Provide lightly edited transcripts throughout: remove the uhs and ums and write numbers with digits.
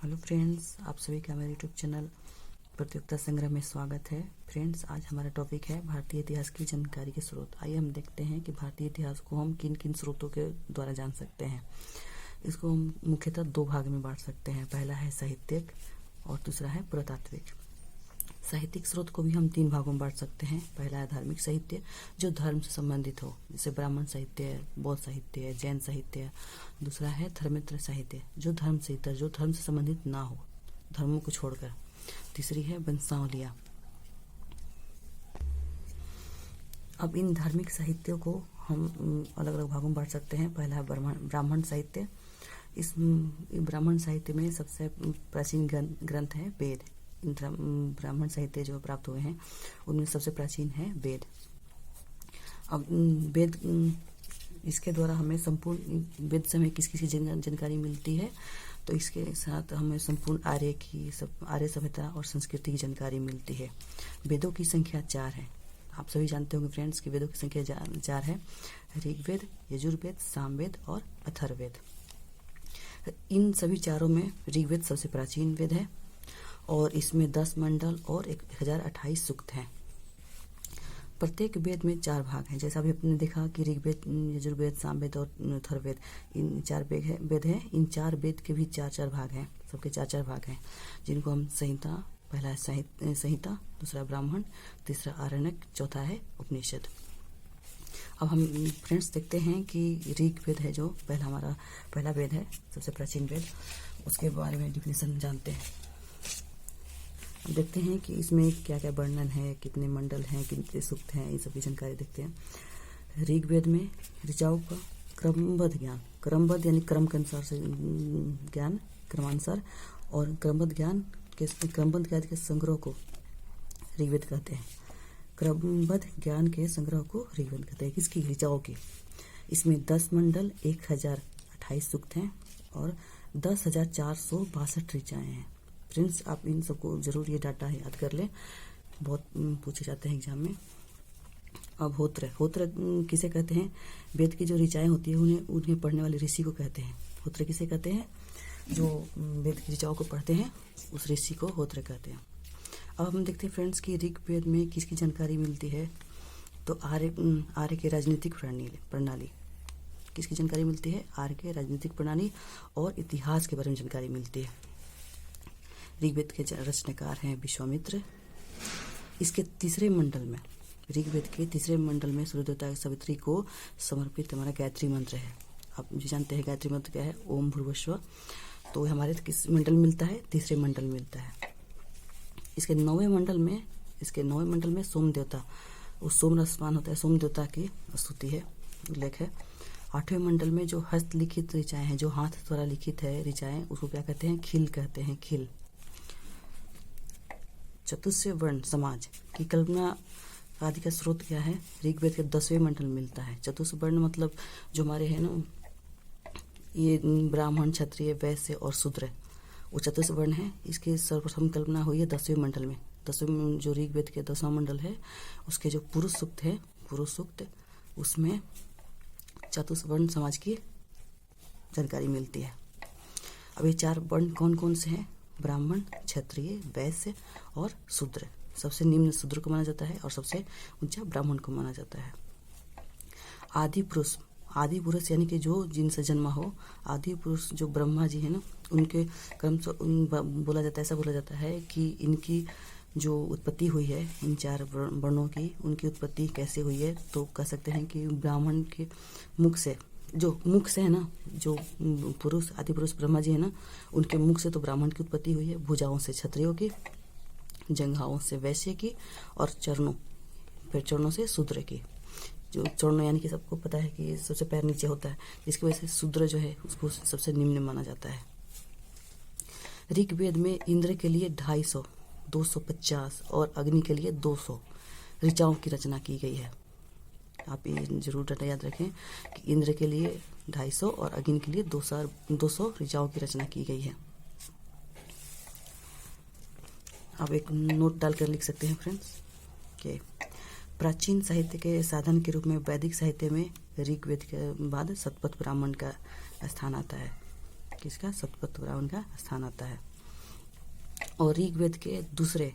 Hello friends, आप सभी का मेरे यूट्यूब चैनल प्रतियोगिता संग्रह में स्वागत है। फ्रेंड्स, आज हमारा टॉपिक है भारतीय इतिहास की जानकारी के स्रोत। आइए हम देखते हैं कि भारतीय इतिहास को हम किन किन स्रोतों के द्वारा जान सकते हैं। इसको हम मुख्यतः दो भाग में बांट सकते हैं। पहला है साहित्यिक और दूसरा है पुरातात्विक। साहित्यिक स्रोत को भी हम तीन भागों में बांट सकते हैं। पहला है धार्मिक साहित्य, जो धर्म से संबंधित हो, जैसे ब्राह्मण साहित्य है, बौद्ध साहित्य है, जैन साहित्य है। दूसरा है धर्मेतर साहित्य, जो धर्म से इतर, जो धर्म से संबंधित ना हो, धर्मों को छोड़कर। तीसरी है वंशावलियाँ। अब इन धार्मिक साहित्यों को हम अलग अलग भागों में बांट सकते हैं। पहला है ब्राह्मण साहित्य। इस ब्राह्मण साहित्य में सबसे प्राचीन ग्रंथ है वेद। ब्राह्मण साहित्य जो प्राप्त हुए हैं उनमें सबसे प्राचीन है वेद। अब वेद, इसके द्वारा हमें संपूर्ण वेद से हमें किस किस की जानकारी मिलती है, तो इसके साथ हमें संपूर्ण आर्य सभ्यता और संस्कृति की जानकारी मिलती है। वेदों की संख्या 4 है। आप सभी जानते होंगे फ्रेंड्स कि वेदों की संख्या 4 है। ऋग्वेद, यजुर्वेद, सामवेद और अथर्ववेद। इन सभी चारों में ऋग्वेद सबसे प्राचीन वेद है और इसमें 10 मंडल और 1028 सूक्त हैं। प्रत्येक वेद में 4 भाग हैं। जैसा अभी आपने देखा कि ऋग्वेद, यजुर्वेद, सामवेद और अथर्ववेद, इन 4 वेद हैं। इन 4 वेद के भी 4-4 भाग हैं। सबके 4-4 भाग हैं, जिनको हम संहिता, पहला है संहिता, दूसरा ब्राह्मण, तीसरा आरण्यक, चौथा है उपनिषद। अब हम फ्रेंड्स देखते हैं कि ऋग्वेद है जो हमारा पहला वेद है, सबसे प्राचीन वेद, उसके बारे में डिफिनेशन जानते हैं। देखते हैं कि इसमें क्या क्या वर्णन है, कितने मंडल हैं, कितने सूक्त हैं, ये सब की जानकारी देखते हैं। ऋग्वेद में ऋचाओं का क्रमबद्ध यानी क्रम के अनुसार से ज्ञान, क्रमानुसार, और क्रमबद्ध ज्ञान के संग्रह को ऋग्वेद कहते हैं। क्रमबद्ध ज्ञान के संग्रह को ऋग्वेद कहते हैं। किसकी? ऋचाओं की। इसमें 10 मंडल, 1028 सूक्त हैं और 10,462 ऋचाएं हैं। फ्रेंड्स, आप इन सबको जरूर ये डाटा याद कर लें, बहुत पूछे जाते हैं एग्जाम में। अब होत्र किसे कहते हैं? वेद की जो ऋचाएं होती है उन्हें पढ़ने वाले ऋषि को कहते हैं। होत्र किसे कहते हैं? जो वेद की ऋचाओं को पढ़ते हैं उस ऋषि को होत्र कहते हैं। अब हम देखते हैं फ्रेंड्स कि ऋग्वेद में किसकी जानकारी मिलती है, तो आर्य के राजनीतिक प्रणाली किसकी जानकारी मिलती है? आर्य के राजनीतिक प्रणाली और इतिहास के बारे में जानकारी मिलती है। ऋग्वेद के रचनाकार हैं विश्वामित्र। इसके तीसरे मंडल में, ऋग्वेद के तीसरे मंडल में सूर्य देवता सावित्री को समर्पित हमारा गायत्री मंत्र है। आप मुझे जानते हैं गायत्री मंत्र क्या है? ओम भूर्भुवस्सुवः। तो हमारे किस मंडल में मिलता है? तीसरे मंडल में मिलता है। इसके 9वें मंडल में सोम देवता, वो सोम रसवान होता है, सोम देवता की स्तुति है, उल्लेख है। 8वें मंडल में जो हस्तलिखित ऋचाएं हैं, जो हाथ द्वारा लिखित है ऋचाएं, उसको क्या कहते हैं? खिल कहते हैं, खिल। चतुस्य वर्ण समाज की कल्पना आदि का स्रोत क्या है? ऋग्वेद के 10वें मंडल में मिलता है। चतुर्थ वर्ण मतलब जो हमारे है ना, ये ब्राह्मण, क्षत्रिय, वैश्य और शूद्र, वो चतुर्थ वर्ण है। इसकी सर्वप्रथम कल्पना हुई है 10वें मंडल में। 10वें जो ऋग्वेद के 10वां मंडल है, उसके जो पुरुष सूक्त है, पुरुष सूक्त, उसमें चतुर्थ वर्ण समाज की जानकारी मिलती है। अब ये 4 वर्ण कौन कौन से हैं? ब्राह्मण, क्षत्रिय, वैश्य और शूद्र। सबसे निम्न शूद्र को माना जाता है और सबसे ऊंचा ब्राह्मण को माना जाता है। आदि पुरुष यानी कि जो जिनसे जन्मा हो, आदि पुरुष जो ब्रह्मा जी है ना, उनके क्रम से ऐसा बोला जाता है कि इनकी जो उत्पत्ति हुई है, इन 4 वर्णों की, उनकी उत्पत्ति कैसे हुई है, तो कह सकते हैं कि ब्राह्मण के मुख से है ना, जो पुरुष, आदि पुरुष ब्रह्मा जी है ना, उनके मुख से तो ब्राह्मण की उत्पत्ति हुई है। भुजाओं से क्षत्रियों की, जंघाओं से वैश्य की और चरणों से शूद्र की। जो चरणों यानी कि सबको पता है कि सबसे पैर नीचे होता है, जिसकी वजह से शूद्र जो है उसको सबसे निम्न माना जाता है। ऋग्वेद में इंद्र के लिए 250, 250 और अग्नि के लिए 200 ऋचाओं की रचना की गई है। आप ये जरूर डाटा याद रखें कि इंद्र के लिए 250 और अग्नि के लिए 200 ऋचाओं की रचना की गई है। आप एक नोट डालकर लिख सकते हैं फ्रेंड्स कि प्राचीन साहित्य के साधन के रूप में वैदिक साहित्य में ऋग्वेद के बाद शतपथ ब्राह्मण का स्थान आता है। किसका? शतपथ ब्राह्मण का स्थान आता है। और ऋग्वेद के दूसरे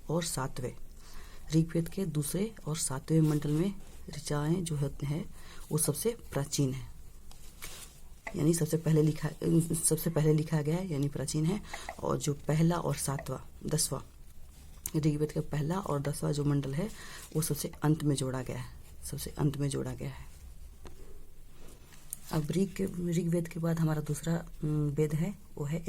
और सातवें मंडल में ऋचाएं जो होते हैं वो सबसे प्राचीन है, यानी सबसे पहले लिखा गया है, यानी प्राचीन है। और जो पहला और 10वां ऋग्वेद का पहला और 10वां जो मंडल है वो सबसे अंत में जोड़ा गया है। अब ऋग्वेद के बाद हमारा दूसरा वेद है वो है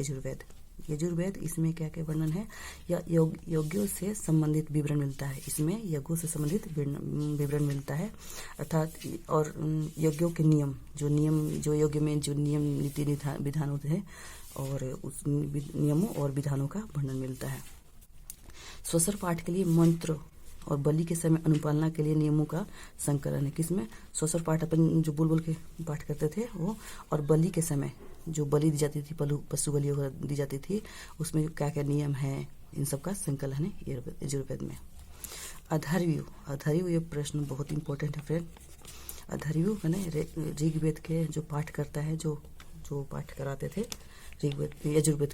यजुर्वेद। इसमें क्या क्या वर्णन है, या यज्ञों से संबंधित विवरण मिलता है। इसमें यज्ञों से संबंधित विवरण मिलता है, अर्थात और यज्ञों के नियम जो यज्ञ में जो नियम नीति विधान होते हैं और उस नियमों और विधानों का वर्णन मिलता है। स्वसर पाठ के लिए मंत्र और बलि के समय अनुपालना के लिए नियमों का संकलन है। किसमें? स्वसर पाठ अपन जो बोल के पाठ करते थे वो, और बलि के समय जो बलि दी जाती थी, पशु बलि दी जाती थी, उसमें क्या क्या नियम है, इन सब का संकलन है यजुर्वेद में। अधर्व्यू ये प्रश्न बहुत इंपॉर्टेंट है फ्रेंड। अधर्व्यू मैंने ऋग्वेद के जो पाठ करता है, जो पाठ कराते थे यजुर्वेद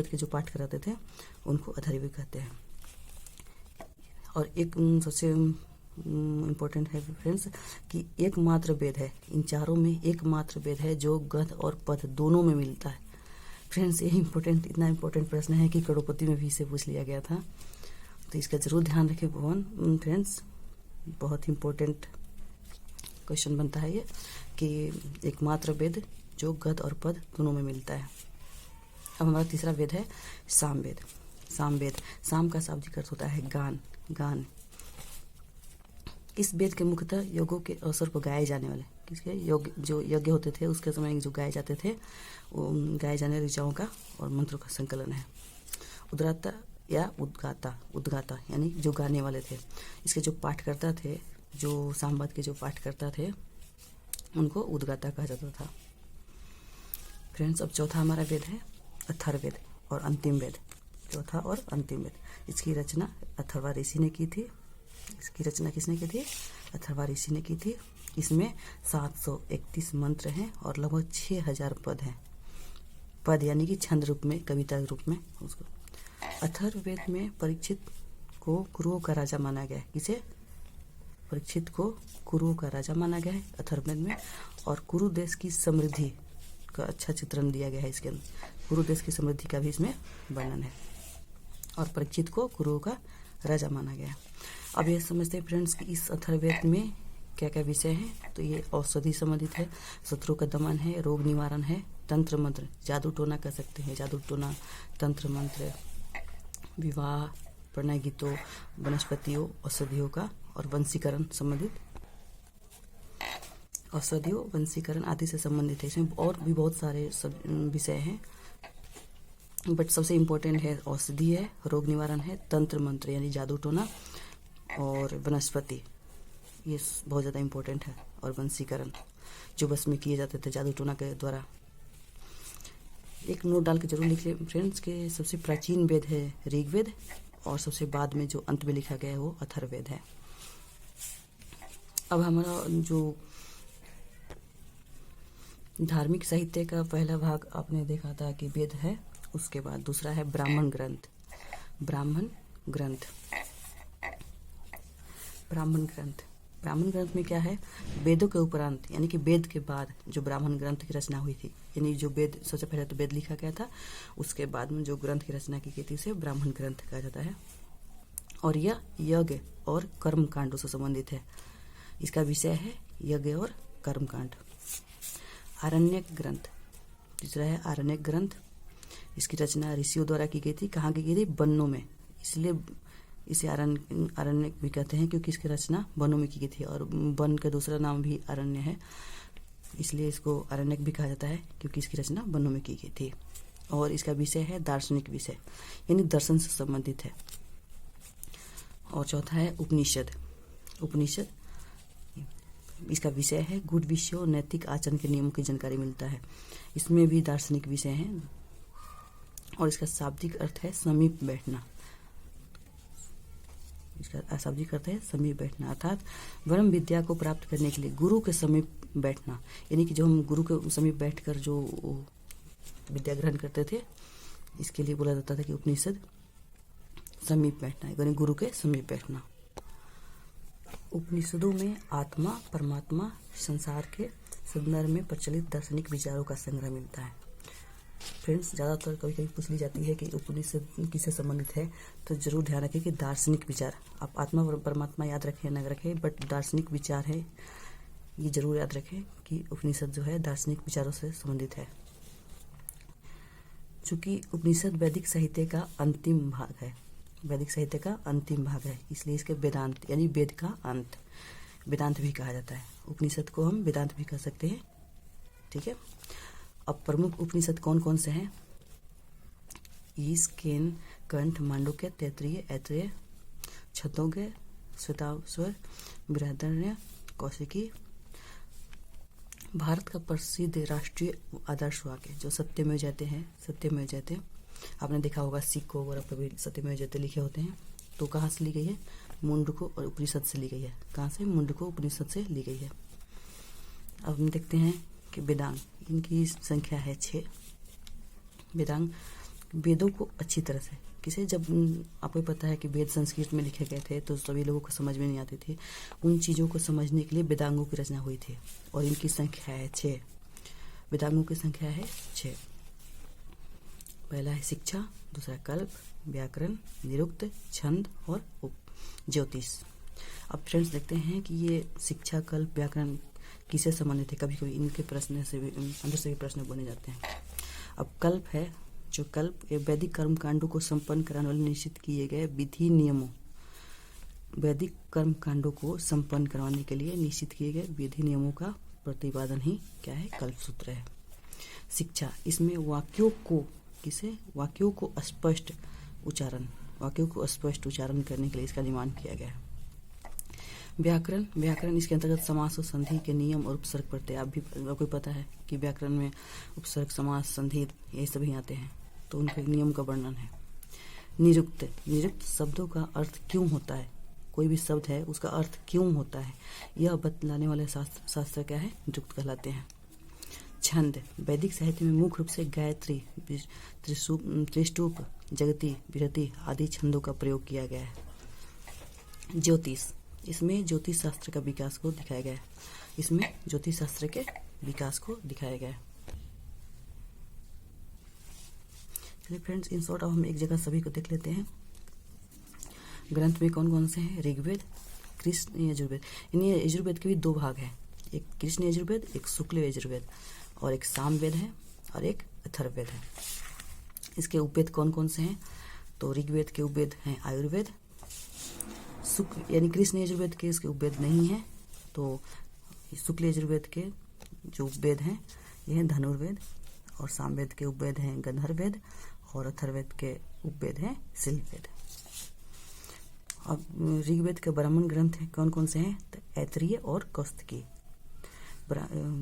के जो पाठ कराते थे उनको अधर्व्यू कहते हैं। और एक सबसे इम्पोर्टेंट है फ्रेंड्स कि एकमात्र वेद है, इन चारों में एकमात्र वेद है जो गद्य और पद्य दोनों में मिलता है। फ्रेंड्स ये इतना इम्पोर्टेंट प्रश्न है कि करोड़पति में भी इसे पूछ लिया गया था, तो इसका जरूर ध्यान रखें भगवान फ्रेंड्स। बहुत इम्पोर्टेंट क्वेश्चन बनता है ये कि एकमात्र वेद जो गद्य और पद्य दोनों में मिलता है। अब हमारा तीसरा वेद है सामवेद। साम का शाब्दिक अर्थ होता है गान। इस वेद के मुख्यतः योगों के अवसर पर गाए जाने वाले जो यज्ञ होते थे उसके समय जो गाए जाते थे वो गाए जाने वाले ऋचाओं का और मंत्रों का संकलन है। उद्गाता या उद्गाता यानी जो गाने वाले थे, इसके जो पाठकर्ता थे, जो सामवेद के जो पाठकर्ता थे उनको उद्गाता कहा जाता था। फ्रेंड्स अब चौथा हमारा वेद है अथर्ववेद और अंतिम वेद। चौथा और अंतिम वेद, इसकी रचना अथर्वा ऋषि ने की थी। इसकी रचना किसने की थी? अथर्वा ऋषि ने की थी। इसमें 731 मंत्र हैं और लगभग 6000 पद हैं। पद यानी कि छंद रूप में, कविता रूप में उसको। अथर्ववेद में परीक्षित को कुरुओं का राजा माना गया है। किसे? परीक्षित को कुरुओं का राजा माना गया है अथर्ववेद में। और कुरु देश की समृद्धि का अच्छा चित्रण दिया गया है इसके अंदर। कुरु देश की समृद्धि का भी इसमें वर्णन है और परीक्षित को कुरुओं का राजा माना गया है। अब ये समझते हैं फ्रेंड्स कि इस अथर्ववेद में क्या क्या विषय हैं। तो ये औषधि संबंधित है, शत्रु का दमन है, रोग निवारण है, तंत्र मंत्र, जादू टोना कह सकते हैं, जादू टोना, तंत्र मंत्र, विवाह, प्रणय गीतों, वनस्पतियों, औषधियों का और वंशीकरण संबंधित, औषधियों, वंशीकरण आदि से संबंधित है। इसमें और भी बहुत सारे विषय हैं, बट सबसे इम्पोर्टेंट है औषधि है, रोग निवारण है, तंत्र मंत्र यानी जादू टोना और वनस्पति, ये बहुत ज़्यादा इम्पोर्टेंट है, और वंशीकरण जो बस में किए जाते थे जादू टोना के द्वारा। एक नोट डाल के जरूर लिख ले फ्रेंड्स के सबसे प्राचीन वेद है ऋग्वेद और सबसे बाद में जो अंत में लिखा गया है वो अथर्ववेद है। अब हमारा जो धार्मिक साहित्य का पहला भाग आपने देखा था कि वेद है, उसके बाद दूसरा है ब्राह्मण ग्रंथ। ब्राह्मण ग्रंथ में क्या है? वेदों के उपरांत यानी कि वेद के बाद जो ब्राह्मण ग्रंथ की रचना हुई थी, यानी जो वेद सबसे पहले तो वेद लिखा गया था, उसके बाद में जो ग्रंथ की रचना की गई थी उसे ब्राह्मण ग्रंथ कहा जाता है। और यह यज्ञ और कर्म कांडों से संबंधित है। इसका विषय है यज्ञ और कर्म कांड। आरण्यक ग्रंथ, तीसरा है आरण्यक ग्रंथ। इसकी रचना ऋषियों द्वारा की गई थी। कहाँ की गई थी? वनों में, इसलिए इसे आरण्यक भी कहते हैं क्योंकि इसकी रचना वनों में की गई थी, और वन का दूसरा नाम भी अरण्य है, इसलिए इसको आरण्यक भी कहा जाता है क्योंकि इसकी रचना वनों में की गई थी। और इसका विषय है दार्शनिक विषय यानी दर्शन से संबंधित है। और चौथा है उपनिषद। इसका विषय है गुड विषयों, नैतिक आचरण के नियमों की जानकारी मिलता है। इसमें भी दार्शनिक विषय हैं। और इसका शाब्दिक अर्थ है समीप बैठना। इसका शाब्दिक अर्थ है समीप बैठना, अर्थात ब्रह्म विद्या को प्राप्त करने के लिए गुरु के समीप बैठना, यानी कि जो हम गुरु के समीप बैठकर जो विद्या ग्रहण करते थे इसके लिए बोला जाता था कि उपनिषद समीप बैठना, यानी गुरु के समीप बैठना। उपनिषदों में आत्मा, परमात्मा, संसार के संदर्भ में प्रचलित दार्शनिक विचारों का संग्रह मिलता है। फ्रेंड्स, ज़्यादातर कभी कभी पूछ ली जाती है कि उपनिषद किससे संबंधित है, तो जरूर ध्यान रखें कि दार्शनिक विचार, आप आत्मा और परमात्मा याद रखें न रखें, बट दार्शनिक विचार है, ये जरूर याद रखें कि उपनिषद जो है दार्शनिक विचारों से संबंधित है। चूंकि उपनिषद वैदिक साहित्य का अंतिम भाग है, वैदिक साहित्य का अंतिम भाग है, इसलिए इसके वेदांत यानी वेद का अंत, वेदांत भी कहा जाता है। उपनिषद को हम वेदांत भी कह सकते हैं, ठीक है। अब प्रमुख उपनिषद कौन कौन से हैं? ईश, केन, कंठ, मांडुक्य, तैत्तिरीय, ऐतरेय, छंदोग्य, श्वेताश्वर, बृहदारण्यक, कौशिकी। भारत का प्रसिद्ध राष्ट्रीय आदर्श वाक्य जो सत्यमेव जयते हैं, सत्यमेव जयते, आपने देखा होगा सिक्कों वगैरह पर भी सत्यमेव जयते लिखे होते हैं। तो कहाँ से ली गई है? मुंडको और उपनिषद से ली गई है। कहाँ से? मुंडको उपनिषद से ली गई है। अब हम देखते हैं कि वेदांग, इनकी संख्या है 6। वेदांग वेदों को अच्छी तरह से, किसे, जब आपको पता है कि वेद संस्कृत में लिखे गए थे तो सभी लोगों को समझ में नहीं आती थी, उन चीज़ों को समझने के लिए वेदांगों की रचना हुई थी और इनकी संख्या है 6। वेदांगों की संख्या है 6। पहला है शिक्षा, दूसरा कल्प, व्याकरण, निरुक्त, छंद और ज्योतिष। अब फ्रेंड्स देखते हैं कि ये शिक्षा, कल्प, व्याकरण किससे संबंधित है। कभी कभी इनके प्रश्न से भी, अंदर से भी प्रश्न बने जाते हैं। अब कल्प है, जो कल्प वैदिक कर्म कांडों को संपन्न कराने वाले निश्चित किए गए विधि नियमों, वैदिक कर्म कांडों को संपन्न करवाने के लिए निश्चित किए गए विधि नियमों का प्रतिपादन ही क्या है? कल्प सूत्र है। शिक्षा, इसमें वाक्यों को, किसे? वाक्यों को स्पष्ट उच्चारण, वाक्यों को स्पष्ट उच्चारण करने के लिए इसका निर्माण किया गया है। व्याकरण, व्याकरण इसके अंतर्गत समास और संधि के नियम और उपसर्ग पढ़ते हैं। आपको पता है कि व्याकरण में उपसर्ग, समास, संधि ये सभी आते हैं, तो उनके नियम का वर्णन है। निरुक्त, निरुक्त शब्दों का अर्थ क्यों होता है, कोई भी शब्द है उसका अर्थ क्यों होता है, यह बतलाने वाले शास्त्र क्या है? निरुक्त कहलाते हैं। छंद, वैदिक साहित्य में मुख्य रूप से गायत्री, त्रिस्तूप, जगती, विरति आदि छंदों का प्रयोग किया गया है। ज्योतिष, इसमें ज्योतिष शास्त्र का विकास को दिखाया गया है, इसमें ज्योतिष शास्त्र के विकास को दिखाया गया है। चलिए फ्रेंड्स, इन शॉर्ट अब हम एक जगह सभी को देख लेते हैं। ग्रंथ में कौन कौन से हैं? ऋग्वेद, कृष्ण, यजुर्वेद। इन यजुर्वेद के भी 2 भाग हैं, एक कृष्ण यजुर्वेद, एक शुक्ल यजुर्वेद, और एक सामवेद है और एक अथर्ववेद है। इसके उपवेद कौन कौन से हैं? तो ऋग्वेद के उपवेद हैं आयुर्वेद, शुक्ल यानी कृष्ण यजुर्वेद के इसके उपवेद नहीं है, तो शुक्ल यजुर्वेद के जो उपवेद हैं ये हैं धनुर्वेद, और सामवेद के उपवेद हैं गंधर्ववेद, और अथर्ववेद के उपवेद हैं शिल्पवेद। अब ऋग्वेद के ब्राह्मण ग्रंथ कौन कौन से हैं? तो ऐतरेय और कौशिकी।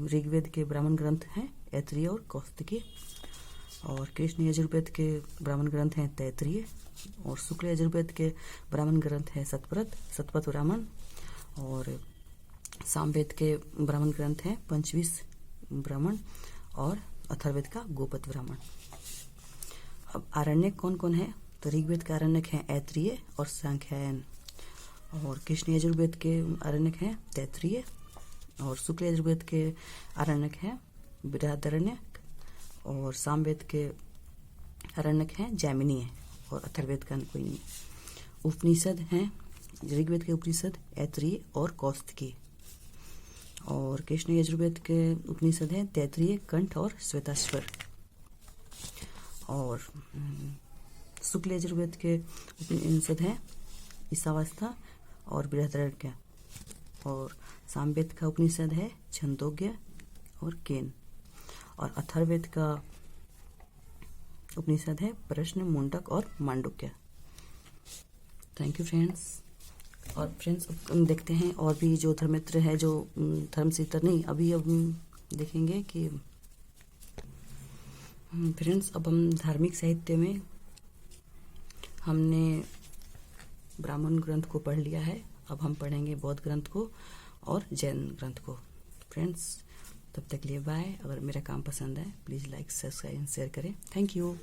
ऋग्वेद के ब्राह्मण ग्रंथ हैं ऐतरेय और कौशिकी, और कृष्ण यजुर्वेद के ब्राह्मण ग्रंथ हैं तैत्तिरीय, और शुक्ल यजुर्वेद के ब्राह्मण ग्रंथ हैं शतपथ ब्राह्मण, और सामवेद के ब्राह्मण ग्रंथ हैं पंचविश ब्राह्मण, और अथर्ववेद का गोपद ब्राह्मण। अब आरण्यक कौन कौन है? तो ऋग्वेद के आरण्यक हैं ऐतरेय और सांख्यायन, और कृष्ण यजुर्वेद के आरण्यक हैं तैत्तिरीय, और शुक्ल यजुर्वेद के आरण्यक हैं बृहदारण्यक, और सामवेद के आरण्यक हैं जैमिनीय, और अथर्ववेद का कोई नहीं। उपनिषद हैं, ऋग्वेद के उपनिषद ऐतरेय और कौशिकी, और कृष्ण यजुर्वेद के उपनिषद हैं तैत्तिरीय, कंठ और श्वेताश्वर, और शुक्ल यजुर्वेद के उपनिषद हैं ईशावास्ता और बृहदारण्यक, और सामवेद का उपनिषद है छंदोग्य और केन, और अथर्ववेद का उपनिषद है प्रश्न, मुंडक और मांडुक्य। Thank you friends. और फ्रेंड्स अब देखते हैं और भी जो धर्मित्र है, जो धर्मसूत्र नहीं, अभी अब देखेंगे कि फ्रेंड्स अब हम धार्मिक साहित्य में हमने ब्राह्मण ग्रंथ को पढ़ लिया है, अब हम पढ़ेंगे बौद्ध ग्रंथ को और जैन ग्रंथ को। फ्रेंड्स तब तक लिए बाय। अगर मेरा काम पसंद है please like, subscribe and share करें। Thank you.